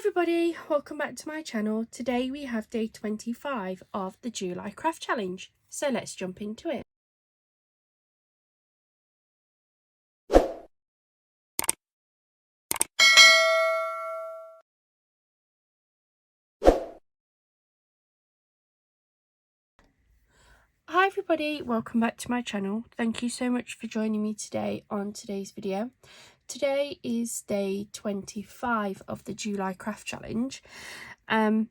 everybody, welcome back to my channel. Today we have day 25 of the July craft challenge, so let's jump into it. Hi everybody, welcome back to my channel. Thank you so much for joining me today on today's video. Today is day 25 of the July craft challenge. I'm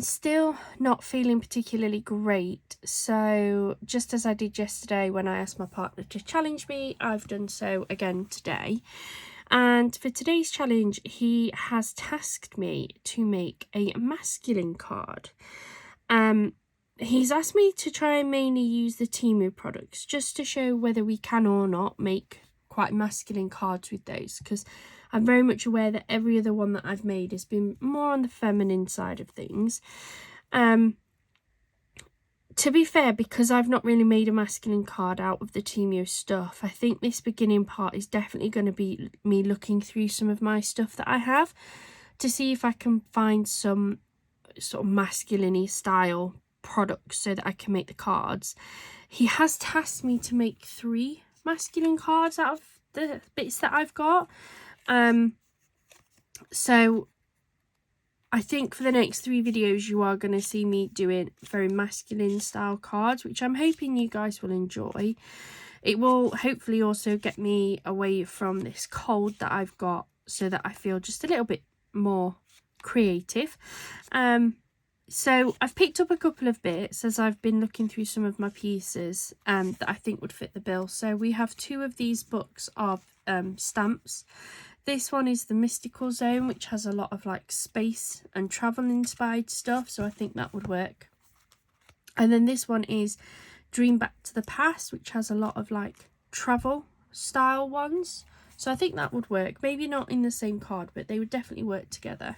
still not feeling particularly great, so just as I did yesterday when I asked my partner to challenge me, I've done so again today. And for today's challenge, he has tasked me to make a masculine card. He's asked me to try and mainly use the Temu products just to show whether we can or not make quite masculine cards with those, because I'm very much aware that every other one that I've made has been more on the feminine side of things. To be fair, because I've not really made a masculine card out of the Temu stuff, I think this beginning part is definitely going to be me looking through some of my stuff that I have to see if I can find some sort of masculine-y style products so that I can make the cards. He has tasked me to make 3 masculine cards out of the bits that I've got. So I think for the next 3 videos you are going to see me doing very masculine style cards, which I'm hoping you guys will enjoy. It will hopefully also get me away from this cold that I've got so that I feel just a little bit more creative. So I've picked up a couple of bits as I've been looking through some of my pieces that I think would fit the bill. So we have 2 of these books of stamps. This one is the Mystical Zone, which has a lot of like space and travel inspired stuff, so I think that would work. And then this one is Dream Back to the Past, which has a lot of like travel style ones, so I think that would work. Maybe not in the same card, but they would definitely work together.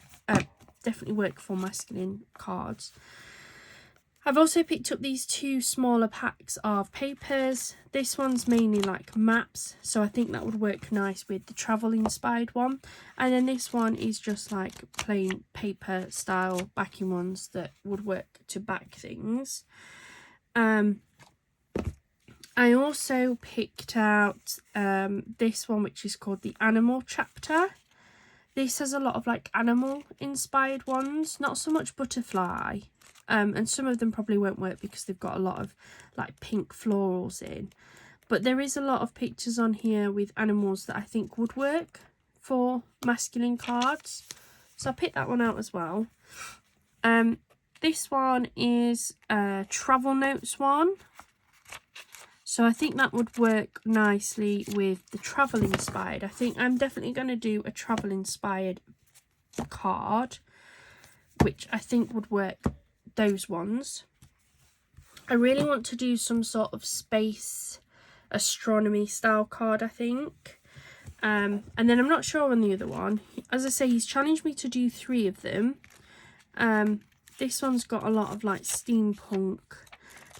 Definitely work for masculine cards. I've also picked up these 2 smaller packs of papers. This one's mainly like maps, so I think that would work nice with the travel inspired one. And then this one is just like plain paper style backing ones that would work to back things. I also picked out this one, which is called the Animal Chapter. This has a lot of like animal inspired ones, not so much butterfly, and some of them probably won't work because they've got a lot of like pink florals in, but there is a lot of pictures on here with animals that I think would work for masculine cards, so I picked that one out as well. This one is a travel notes one, so I think that would work nicely with the travel inspired. I think I'm definitely going to do a travel inspired card, which I think would work those ones. I really want to do some sort of space astronomy style card, I think. And then I'm not sure on the other one. As I say, he's challenged me to do 3 of them. This one's got a lot of like steampunk,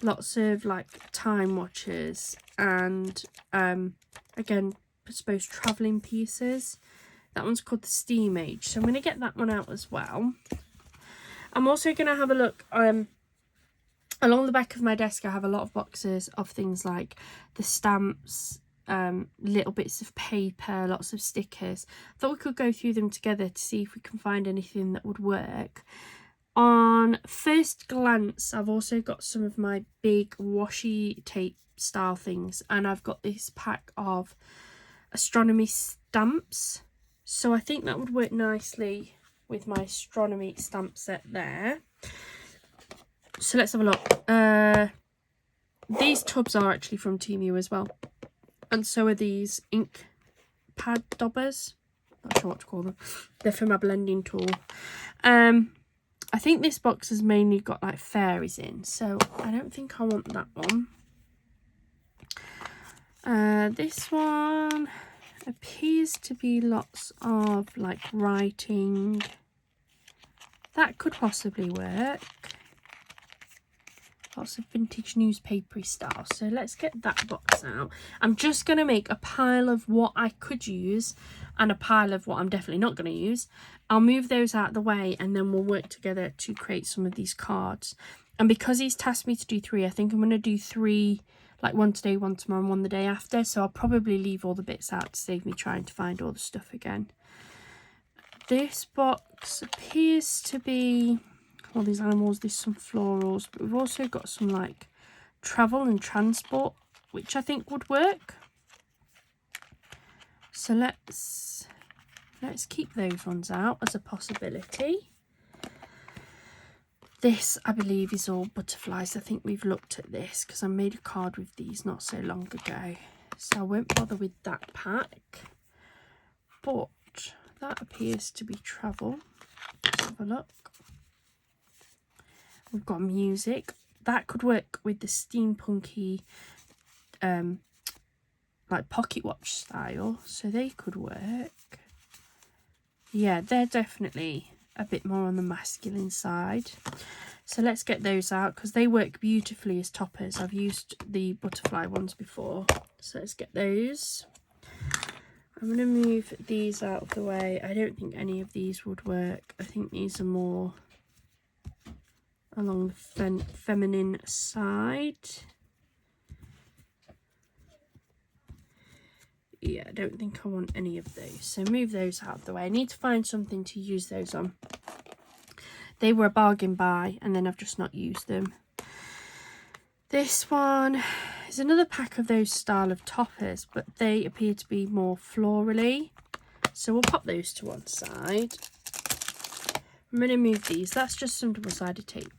lots of like time watches, and again, I suppose travelling pieces. That one's called the Steam Age, so I'm going to get that one out as well. I'm also going to have a look along the back of my desk. I have a lot of boxes of things like the stamps, little bits of paper, lots of stickers. I thought we could go through them together to see if we can find anything that would work. On first glance, I've also got some of my big washi tape style things, and I've got this pack of astronomy stamps, so I think that would work nicely with my astronomy stamp set there. So let's have a look. These tubs are actually from Temu as well, and so are these ink pad daubers. Not sure what to call them. They're for my blending tool. I think this box has mainly got like fairies in, so I don't think I want that one. This one appears to be lots of like writing. That could possibly work. Lots of vintage newspapery style. So let's get that box out. I'm just going to make a pile of what I could use and a pile of what I'm definitely not going to use. I'll move those out of the way and then we'll work together to create some of these cards. And because he's tasked me to do 3, I think I'm going to do 3, like one today, one tomorrow, and one the day after. So I'll probably leave all the bits out to save me trying to find all the stuff again. This box appears to be all these animals. There's some florals, but we've also got some like travel and transport, which I think would work. So let's keep those ones out as a possibility. This, I believe, is all butterflies. I think we've looked at this because I made a card with these not so long ago. So I won't bother with that pack. But that appears to be travel. Let's have a look. We've got music. That could work with the steampunky, like pocket watch style. So they could work. Yeah, they're definitely a bit more on the masculine side. So let's get those out because they work beautifully as toppers. I've used the butterfly ones before. So let's get those. I'm going to move these out of the way. I don't think any of these would work. I think these are more along the feminine side. Yeah, I don't think I want any of those. So move those out of the way. I need to find something to use those on. They were a bargain buy and then I've just not used them. This one is another pack of those style of toppers, but they appear to be more florally. So we'll pop those to one side. I'm going to move these. That's just some double-sided tape.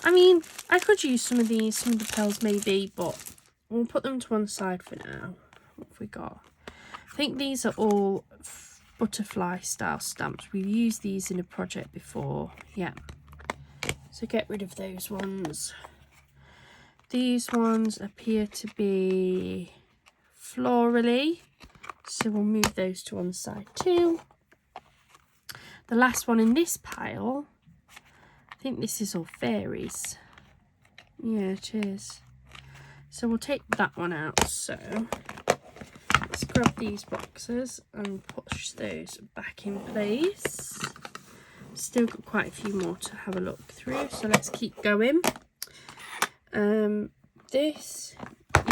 I mean, I could use some of these, some of the pearls maybe, but we'll put them to one side for now. What have we got? I think these are all butterfly style stamps. We've used these in a project before. Yeah. So get rid of those ones. These ones appear to be florally. So we'll move those to one side too. The last one in this pile, I think this is all fairies. Yeah, it is. So we'll take that one out. So let's grab these boxes and push those back in place. Still got quite a few more to have a look through, so let's keep going. This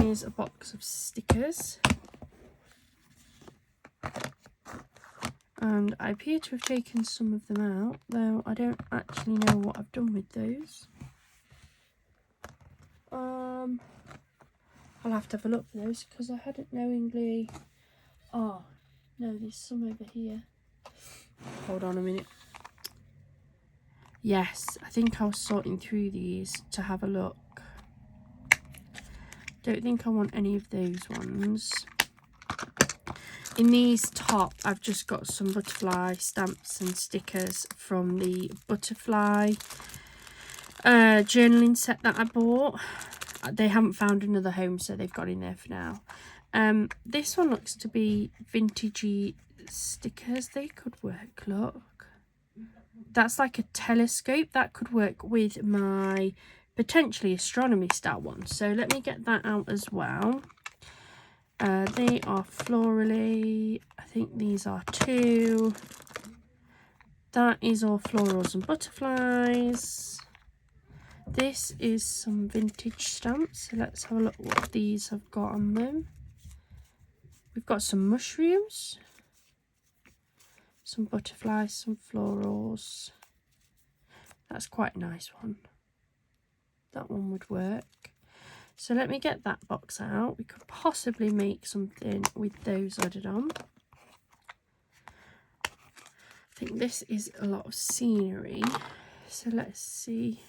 is a box of stickers. And I appear to have taken some of them out, though I don't actually know what I've done with those. I'll have to have a look for those because I hadn't knowingly... Oh, no, there's some over here. Hold on a minute. Yes, I think I was sorting through these to have a look. Don't think I want any of those ones. In these top, I've just got some butterfly stamps and stickers from the butterfly journaling set that I bought. They haven't found another home, so they've got in there for now. This one looks to be vintagey stickers. They could work, look. That's like a telescope. That could work with my potentially astronomy style one. So let me get that out as well. They are florally. I think these are too. That is all florals and butterflies. This is some vintage stamps. So let's have a look what these have got on them. We've got some mushrooms, some butterflies, some florals. That's quite a nice one. That one would work. So let me get that box out. We could possibly make something with those added on. I think this is a lot of scenery. So let's see.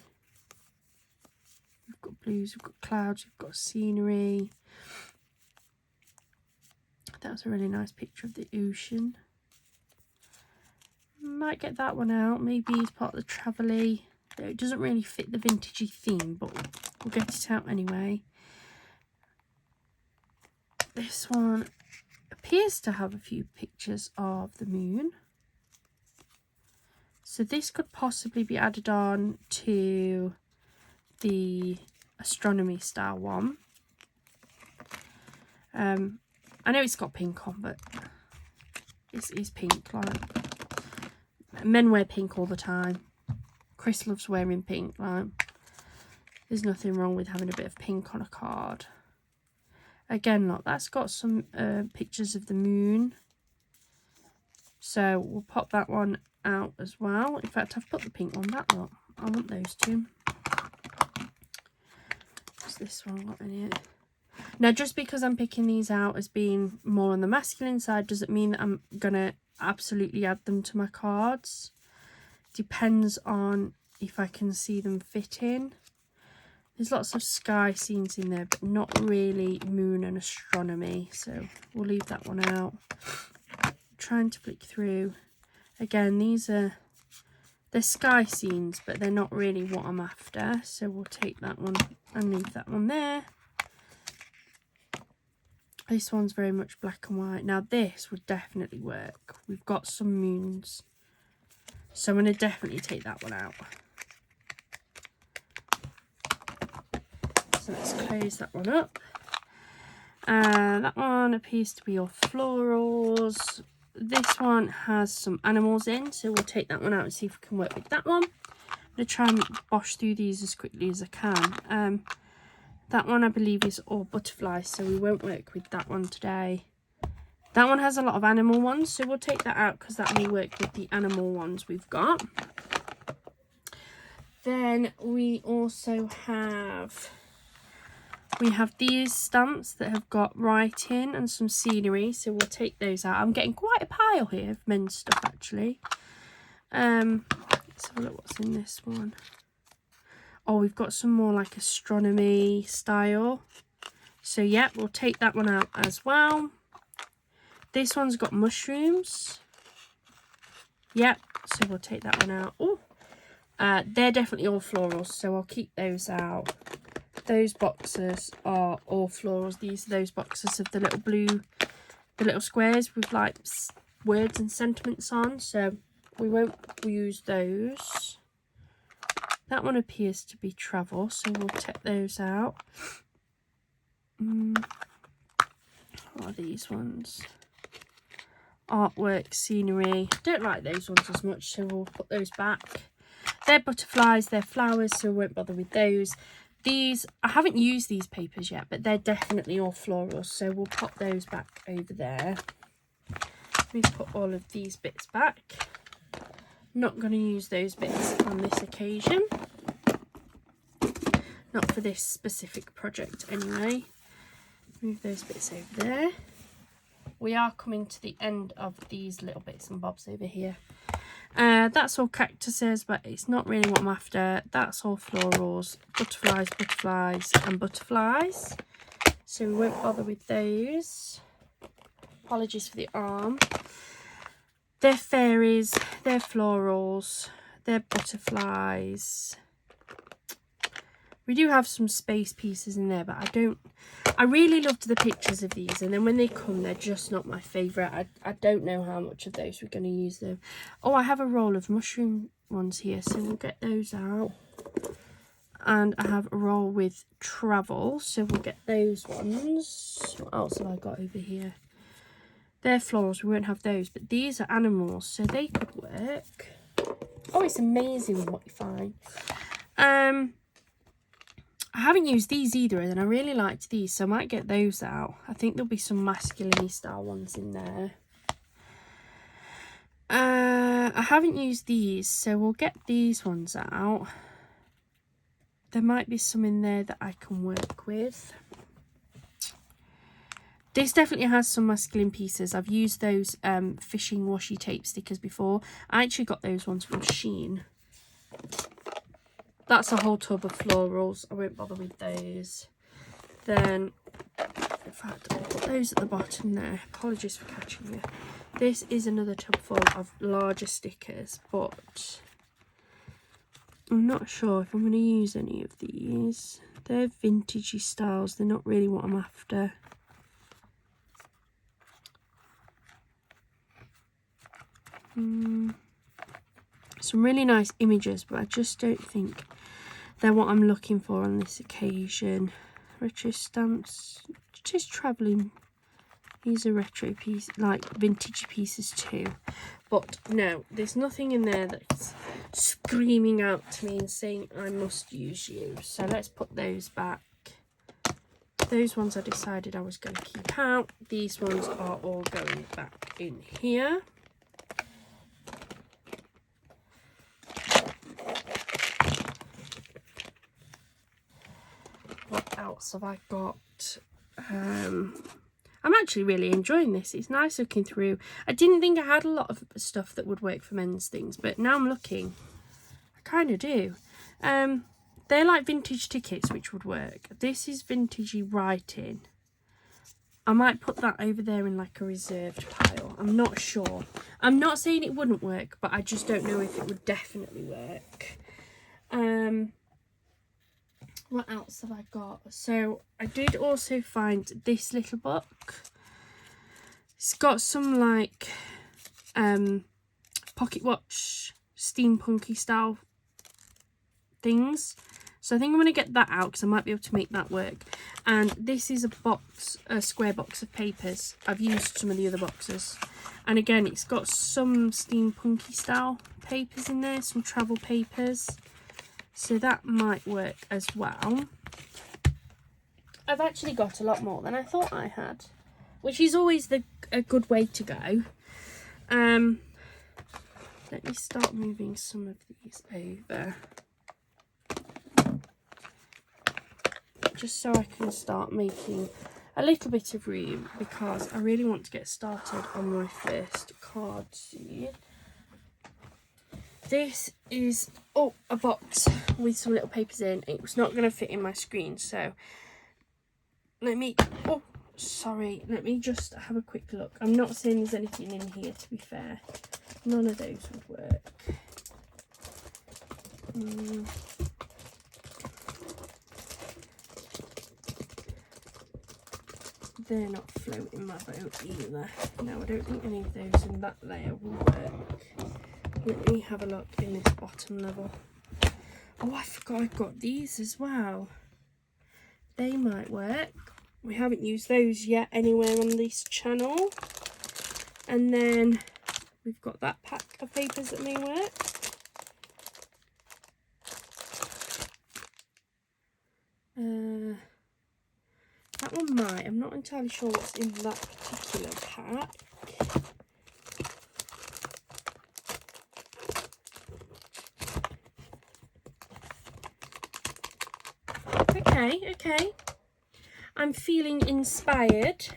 We've got blues, we've got clouds, we've got scenery. That's a really nice picture of the ocean. Might get that one out. Maybe it's part of the travel-y. It doesn't really fit the vintagey theme, but we'll get it out anyway. This one appears to have a few pictures of the moon. So this could possibly be added on to the astronomy style one. I know it's got pink on, but it's pink. Like, men wear pink all the time. Chris loves wearing pink. Like, there's nothing wrong with having a bit of pink on a card. Again, look, that's got some pictures of the moon. So we'll pop that one out as well. In fact, I've put the pink on that lot. I want those two. What's this one got in it? Now, just because I'm picking these out as being more on the masculine side doesn't mean that I'm going to absolutely add them to my cards. Depends on if I can see them fit in. There's lots of sky scenes in there, but not really moon and astronomy. So we'll leave that one out. Trying to flick through. Again, they're sky scenes, but they're not really what I'm after. So we'll take that one and leave that one there. This one's very much black and white. Now this would definitely work. We've got some moons. So I'm going to definitely take that one out. So let's close that one up. That one appears to be all florals. This one has some animals in, so we'll take that one out and see if we can work with that one. I'm going to try and bosh through these as quickly as I can. That one I believe is all butterflies, so we won't work with that one today. That one has a lot of animal ones, so we'll take that out because that may work with the animal ones we've got. Then we also have... We have these stamps that have got writing and some scenery, so we'll take those out. I'm getting quite a pile here of men's stuff, actually. Let's have a look what's in this one. Oh, we've got some more like astronomy style. So, yeah, we'll take that one out as well. This one's got mushrooms. Yep, so we'll take that one out. Oh, they're definitely all florals, so I'll keep those out. Those boxes are all florals. These are those boxes of the little blue, the little squares with like words and sentiments on. So we won't use those. That one appears to be travel, so we'll take those out. What are these ones? Artwork, scenery. Don't like those ones as much, so we'll put those back. They're butterflies, they're flowers, so we won't bother with those. These, I haven't used these papers yet, but they're definitely all florals, so we'll pop those back over there. We've put all of these bits back. Not going to use those bits on this occasion. Not for this specific project anyway. Move those bits over there. We are coming to the end of these little bits and bobs over here. That's all cactuses, but it's not really what I'm after. That's all florals, butterflies, butterflies, and butterflies. So we won't bother with those. Apologies for the arm. They're fairies, they're florals, they're butterflies. We do have some space pieces in there, but I really loved the pictures of these, and then when they come, they're just not my favourite. I don't know how much of those we're going to use them. Oh, I have a roll of mushroom ones here, so we'll get those out. And I have a roll with travel, so we'll get those ones. What else have I got over here? They're florals, we won't have those, but these are animals, so they could work. Oh, it's amazing what you find. I haven't used these either, and I really liked these, so I might get those out. I think there'll be some masculine style ones in there. I haven't used these, so we'll get these ones out. There might be some in there that I can work with. This definitely has some masculine pieces. I've used those fishing washi tape stickers before. I actually got those ones from Shein. That's a whole tub of florals. I won't bother with those. Then, in fact, I'll put those at the bottom there. Apologies for catching you. This is another tub full of larger stickers, but I'm not sure if I'm going to use any of these. They're vintagey styles. They're not really what I'm after. Some really nice images, but I just don't think They're what I'm looking for on this occasion. Retro stamps, just travelling. These are retro pieces, like vintage pieces too. But no, there's nothing in there that's screaming out to me and saying I must use you. So let's put those back. Those ones I decided I was going to keep out. These ones are all going back in here. What else have I got? I'm actually really enjoying this. It's nice looking through. I didn't think I had a lot of stuff that would work for men's things, but now I'm looking, I kind of do. They're like vintage tickets, which would work. This is vintagey writing. I might put that over there in like a reserved pile. I'm not sure. I'm not saying it wouldn't work, but I just don't know if it would definitely work. What else have I got? So I did also find this little book. It's got some like pocket watch steampunky style things. So I think I'm going to get that out because I might be able to make that work. And this is a square box of papers. I've used some of the other boxes. And again, it's got some steampunky style papers in there, some travel papers. So that might work as well. I've actually got a lot more than I thought I had, which is always a good way to go. Let me start moving some of these over, just so I can start making a little bit of room, because I really want to get started on my first card soon. This is a box with some little papers in. It was not going to fit in my screen, so let me let me just have a quick look. I'm not saying there's anything in here, to be fair. None of those would work. They're not floating my boat either. No, I don't think any of those in that layer will work. Let me have a look in this bottom level. Oh, I forgot I got these as well. They might work. We haven't used those yet anywhere on this channel. And then we've got that pack of papers that may work. That one might. I'm not entirely sure what's in that particular pack. Okay. I'm feeling inspired,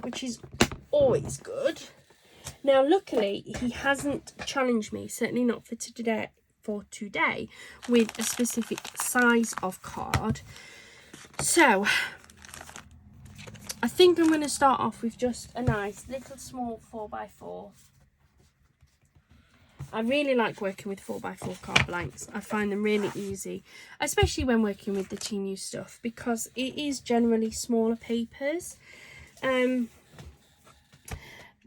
which is always good. Now, luckily, he hasn't challenged me, certainly not for today, with a specific size of card. So, I think I'm going to start off with just a nice little small 4x4. I really like working with 4x4 card blanks. I find them really easy, especially when working with the Temu stuff, because it is generally smaller papers.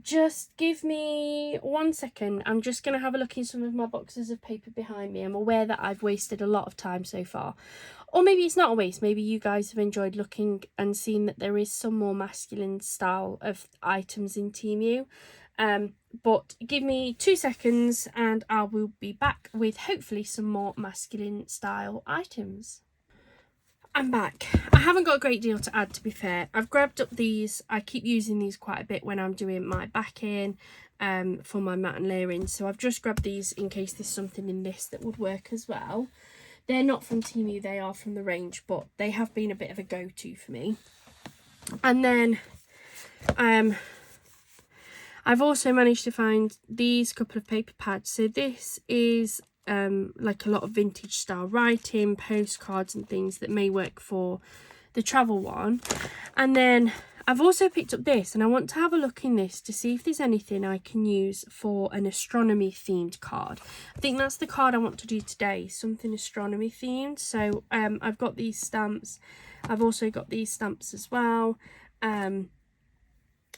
Just give me 1 second. I'm just going to have a look in some of my boxes of paper behind me. I'm aware that I've wasted a lot of time so far. Or maybe it's not a waste. Maybe you guys have enjoyed looking and seeing that there is some more masculine style of items in Temu. But give me 2 seconds and I will be back with hopefully some more masculine style items. I'm back. I haven't got a great deal to add, to be fair. I've grabbed up these. I keep using these quite a bit when I'm doing my backing for my mat and layering. So I've just grabbed these in case there's something in this that would work as well. They're not from Temu, they are from the range, but they have been a bit of a go-to for me. And then I've also managed to find these couple of paper pads. So this is like a lot of vintage style writing, postcards and things that may work for the travel one. And then I've also picked up this, and I want to have a look in this to see if there's anything I can use for an astronomy themed card. I think that's the card I want to do today, something astronomy themed. So I've got these stamps. I've also got these stamps as well. And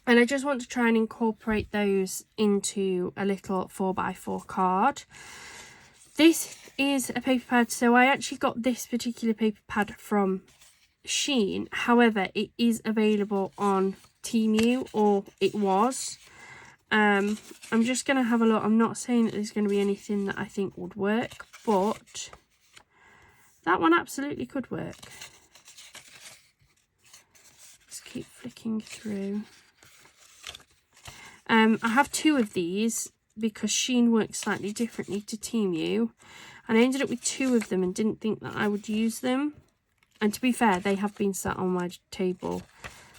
I just want to try and incorporate those into a little 4x4 card. This is a paper pad. So I actually got this particular paper pad from Shein. However, it is available on Temu, or it was. I'm just going to have a look. I'm not saying that there's going to be anything that I think would work, but that one absolutely could work. Let's keep flicking through. I have 2 of these because Shein works slightly differently to Temu, and I ended up with 2 of them and didn't think that I would use them. And to be fair, they have been sat on my table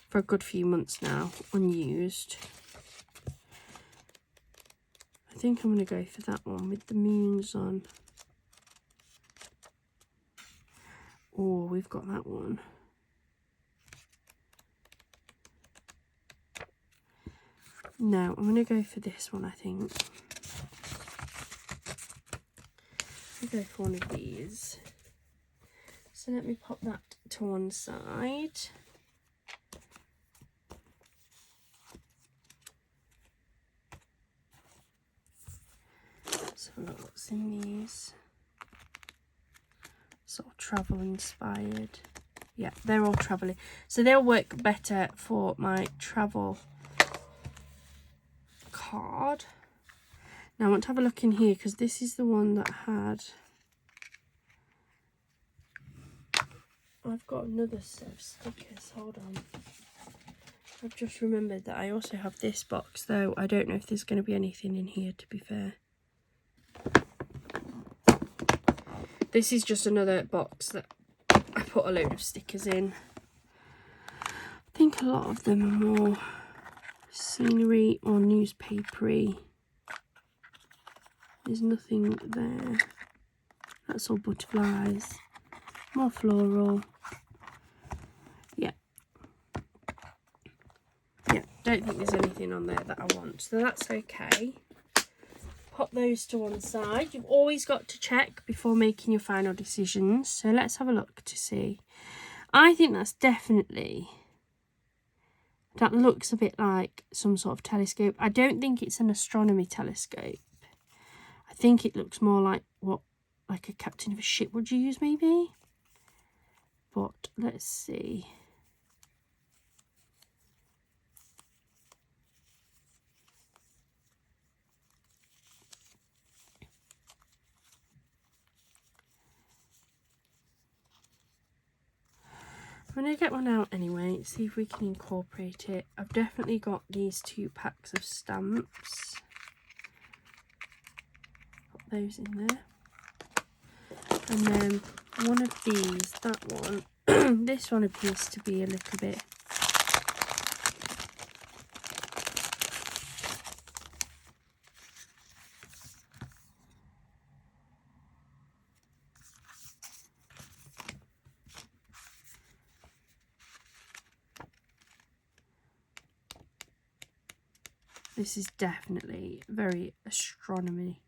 for a good few months now, unused. I think I'm going to go for that one with the moons on. Oh, we've got that one. No, I'm going to go for this one, I think. I'll go for one of these. So let me pop that to one side. So look what's in these. Sort of travel inspired. Yeah, they're all travelling. So they'll work better for my travel card. Now I want to have a look in here because this is the one that had... I've got another set of stickers. Hold on. I've just remembered that I also have this box, though I don't know if there's going to be anything in here, to be fair. This is just another box that I put a load of stickers in. I think a lot of them are more scenery or newspapery. There's nothing there. That's all butterflies. More floral. Yeah. Yeah, don't think there's anything on there that I want, so that's okay. Pop those to one side. You've always got to check before making your final decisions. So let's have a look to see. I think that's definitely... That looks a bit like some sort of telescope. I don't think it's an astronomy telescope. I think it looks more like what, like a captain of a ship would use, maybe? But let's see. I'm going to get one out anyway, see if we can incorporate it. I've definitely got these 2 packs of stamps. Put those in there. And then one of these, that one, this one appears to be a little bit... This is definitely very astronomy.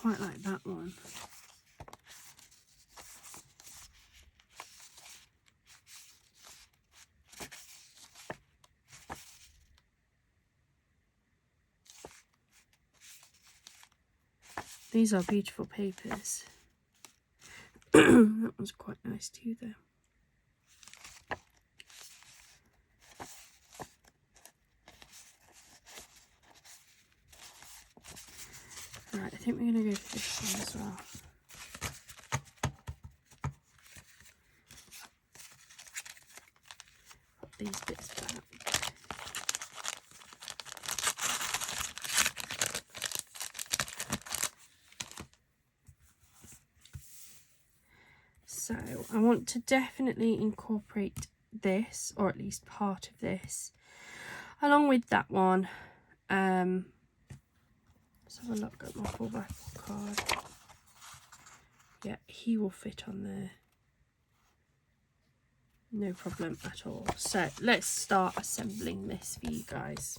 Quite like that one. These are beautiful papers. That one's quite nice too, though. Right, I think we're going to go for this one as well. Put these bits back. So I want to definitely incorporate this, or at least part of this, along with that one. Let's have a look at my full back card. Yeah, he will fit on there. No problem at all. So let's start assembling this for you guys.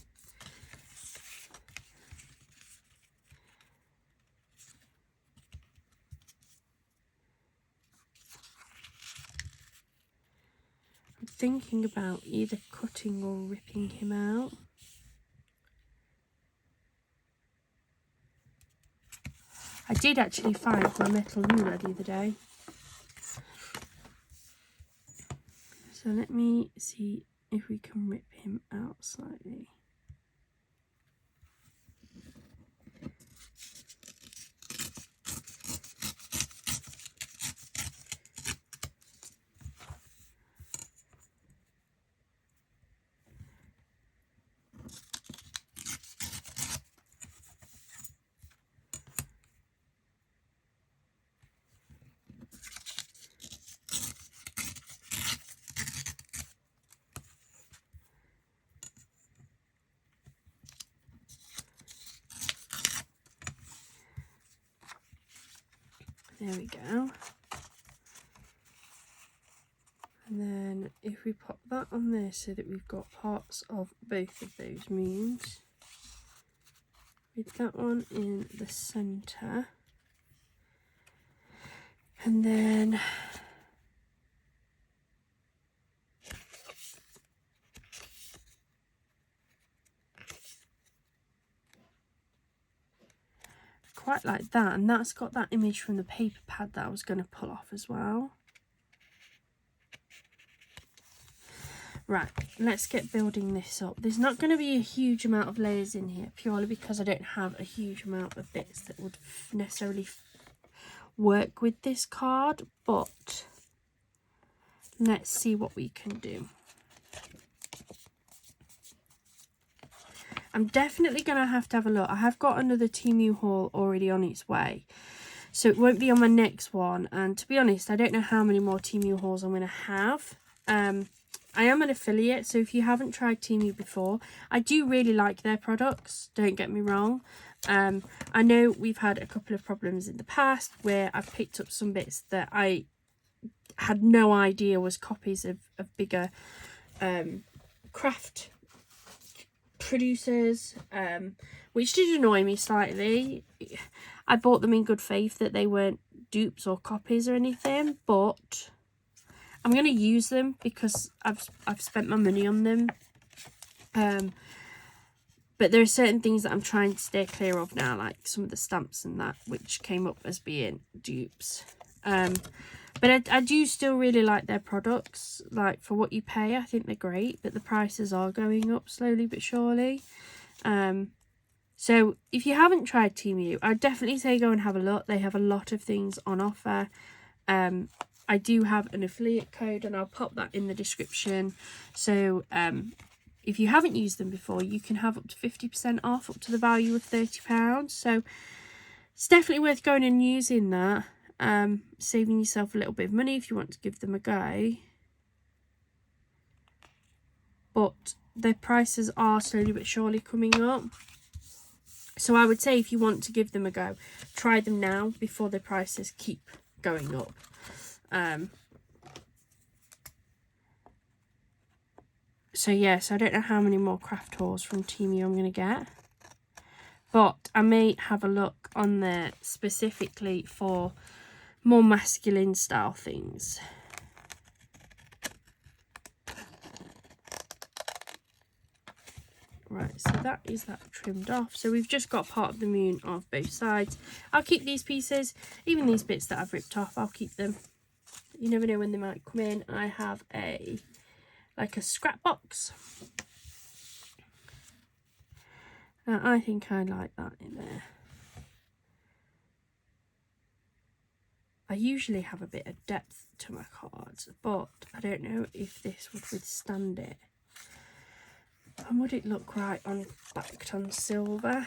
thinking about either cutting or ripping him out. I did actually find my metal ruler the other day. So let me see if we can rip him out slightly. There we go. And then if we pop that on there so that we've got parts of both of those moons, with that one in the centre, and then quite like that, and that's got that image from the paper pad that I was going to pull off as well. Right, let's get building this up. There's not going to be a huge amount of layers in here, purely because I don't have a huge amount of bits that would necessarily work with this card, but let's see what we can do. I'm definitely going to have a look. I have got another Temu haul already on its way, so it won't be on my next one. And to be honest, I don't know how many more Temu hauls I'm going to have. I am an affiliate, so if you haven't tried Temu before, I do really like their products, don't get me wrong. I know we've had a couple of problems in the past where I've picked up some bits that I had no idea was copies of bigger craft producers, which did annoy me slightly. I bought them in good faith that they weren't dupes or copies or anything, but I'm going to use them because I've spent my money on them. But there are certain things that I'm trying to stay clear of now, like some of the stamps and that, which came up as being dupes. But I do still really like their products. Like, for what you pay, I think they're great, but the prices are going up slowly but surely. So if you haven't tried Temu, I'd definitely say go and have a look. They have a lot of things on offer. I do have an affiliate code, and I'll pop that in the description. So if you haven't used them before, you can have up to 50% off, up to the value of £30. So it's definitely worth going and using that. Saving yourself a little bit of money if you want to give them a go. But their prices are slowly but surely coming up. So I would say if you want to give them a go, try them now before their prices keep going up. So yes, I don't know how many more craft hauls from Temu I'm going to get. But I may have a look on there specifically for more masculine style things. Right, so that is that trimmed off. So we've just got part of the moon off both sides. I'll keep these pieces, even these bits that I've ripped off, I'll keep them. You never know when they might come in. I have like a scrap box. I think I like that in there. I usually have a bit of depth to my cards, but I don't know if this would withstand it. And would it look right on backed on silver? I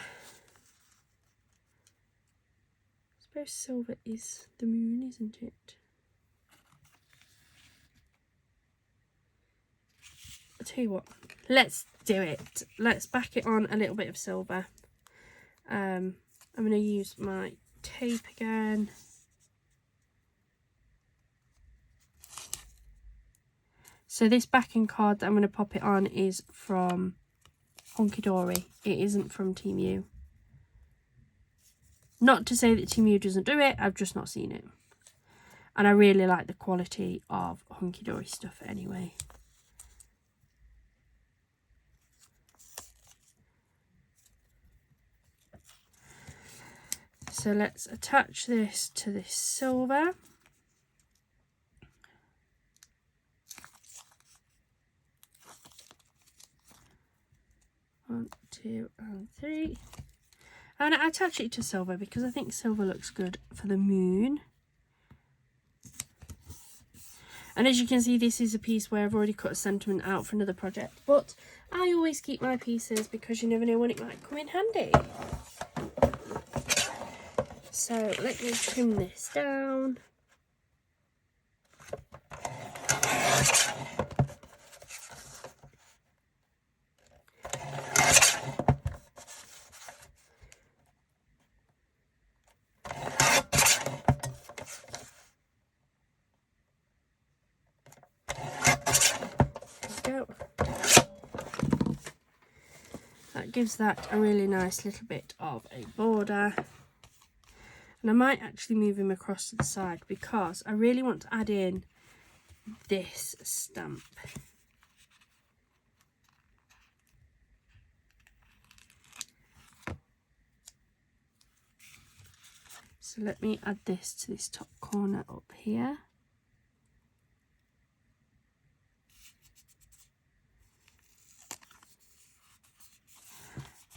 suppose silver is the moon, isn't it? I'll tell you what, let's do it. Let's back it on a little bit of silver. I'm going to use my tape again. So this backing card that I'm going to pop it on is from Hunkydory. It isn't from Temu. Not to say that Temu doesn't do it, I've just not seen it. And I really like the quality of Hunkydory stuff anyway. So let's attach this to this silver. One, two, and three. And I attach it to silver because I think silver looks good for the moon. And as you can see, this is a piece where I've already cut a sentiment out for another project. But I always keep my pieces because you never know when it might come in handy. So let me trim this down. There we go. That gives that a really nice little bit of a border. And I might actually move him across to the side because I really want to add in this stamp. So let me add this to this top corner up here.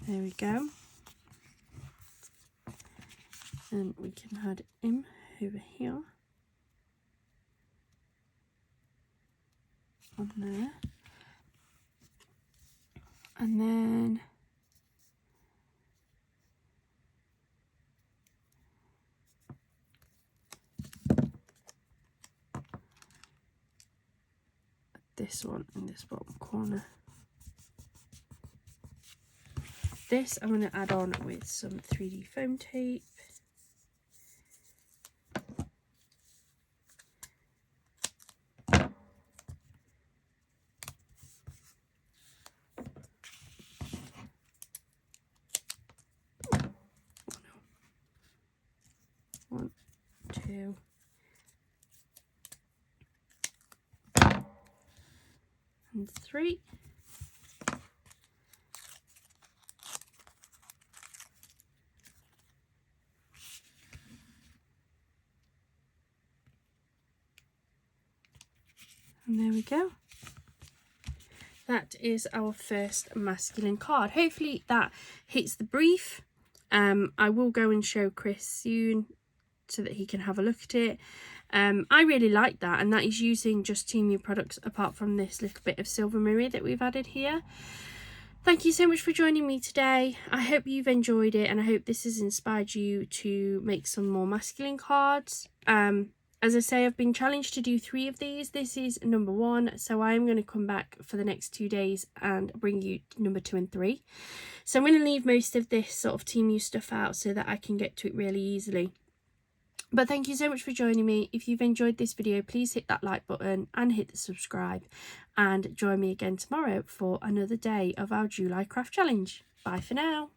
There we go. And we can add him over here. On there. And then this one in this bottom corner. This I'm going to add on with some 3D foam tape. One, two. And three. And there we go. That is our first masculine card. Hopefully that hits the brief. I will go and show Chris soon so that he can have a look at it. I really like that, and that is using just Temu products apart from this little bit of silver mirror that we've added here. Thank you so much for joining me today. I hope you've enjoyed it, and I hope this has inspired you to make some more masculine cards. As I say, I've been challenged to do 3 of these. This is number 1, so I am going to come back for the next 2 days and bring you number 2 and 3. So I'm going to leave most of this sort of Temu stuff out so that I can get to it really easily. But thank you so much for joining me. If you've enjoyed this video, please hit that like button and hit the subscribe. And join me again tomorrow for another day of our July Craft Challenge. Bye for now.